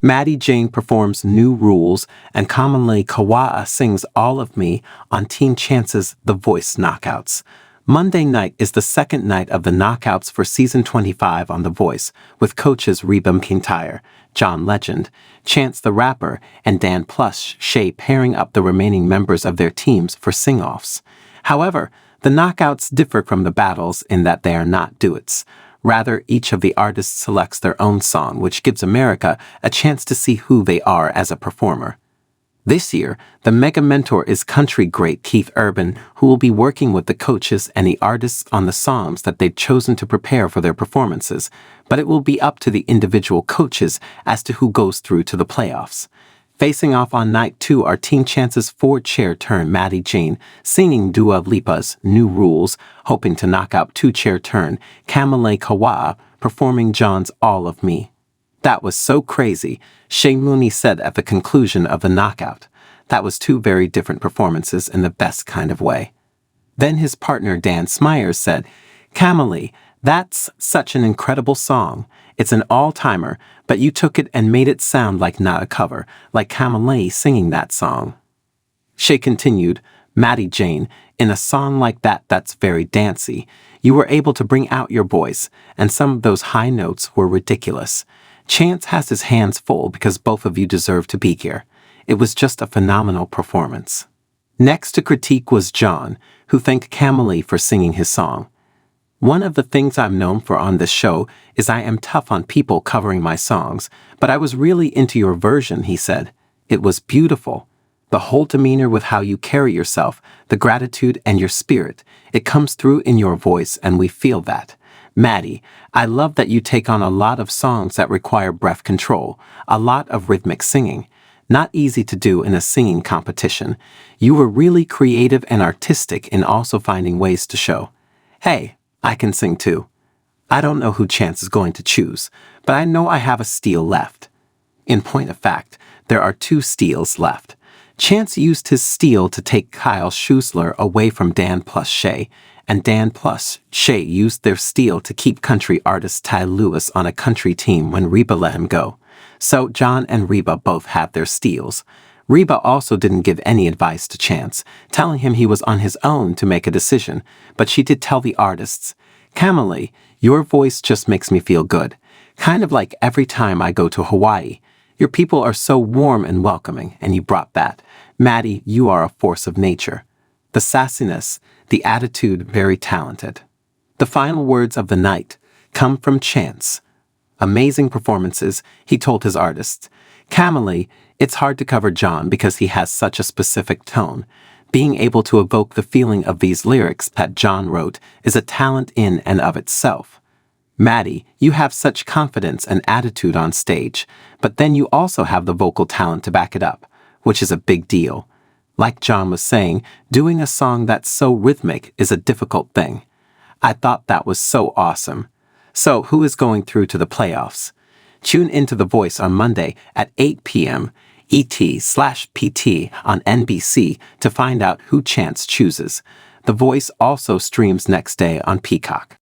Maddi Jane performs New Rules, and Kamalei Kawa'a sings All of Me on Teen Chance's The Voice Knockouts. Monday night is the second night of the knockouts for Season 25 on The Voice, with coaches Reba McEntire, John Legend, Chance the Rapper, and Dan Plush Shay pairing up the remaining members of their teams for sing-offs. However, the knockouts differ from the battles in that they are not duets. Rather, each of the artists selects their own song, which gives America a chance to see who they are as a performer. This year, the mega mentor is country great Keith Urban, who will be working with the coaches and the artists on the songs that they've chosen to prepare for their performances, but it will be up to the individual coaches as to who goes through to the playoffs. Facing off on night 2 are Teen Chance's four-chair turn Maddi Jane, singing Dua Lipa's New Rules, hoping to knock out two-chair turn Kamalei Kawa'a, performing John's All of Me. "That was so crazy," Shay Mooney said at the conclusion of the knockout. "That was two very different performances in the best kind of way." Then his partner Dan Smyers said, "Kamalei, that's such an incredible song. It's an all-timer, but you took it and made it sound like not a cover, like Kamalei singing that song." Shay continued, "Maddi Jane, in a song like that that's very dancey, you were able to bring out your voice, and some of those high notes were ridiculous. Chance has his hands full because both of you deserve to be here. It was just a phenomenal performance." Next to critique was John, who thanked Kamalei for singing his song. "One of the things I'm known for on this show is I am tough on people covering my songs, but I was really into your version," he said. "It was beautiful. The whole demeanor with how you carry yourself, the gratitude and your spirit, it comes through in your voice and we feel that. Maddi, I love that you take on a lot of songs that require breath control, a lot of rhythmic singing. Not easy to do in a singing competition. You were really creative and artistic in also finding ways to show, hey, I can sing too. I don't know who Chance is going to choose, but I know I have a steal left." In point of fact, there are 2 steals left. Chance used his steal to take Kyle Schuessler away from Dan plus Shay, and Dan plus Shay used their steal to keep country artist Ty Lewis on a country team when Reba let him go. So John and Reba both have their steals. Reba also didn't give any advice to Chance, telling him he was on his own to make a decision, but she did tell the artists, "Kamalei, your voice just makes me feel good. Kind of like every time I go to Hawaii. Your people are so warm and welcoming, and you brought that. Maddi, you are a force of nature. The sassiness, the attitude, very talented." The final words of the night come from Chance. "Amazing performances," he told his artists. "Kamalei, it's hard to cover John because he has such a specific tone. Being able to evoke the feeling of these lyrics that John wrote is a talent in and of itself. Maddi, you have such confidence and attitude on stage, but then you also have the vocal talent to back it up, which is a big deal. Like John was saying, doing a song that's so rhythmic is a difficult thing. I thought that was so awesome. So who is going through to the playoffs? Tune into The Voice on Monday at 8 p.m. ET/PT on NBC to find out who Chance chooses. The Voice also streams next day on Peacock.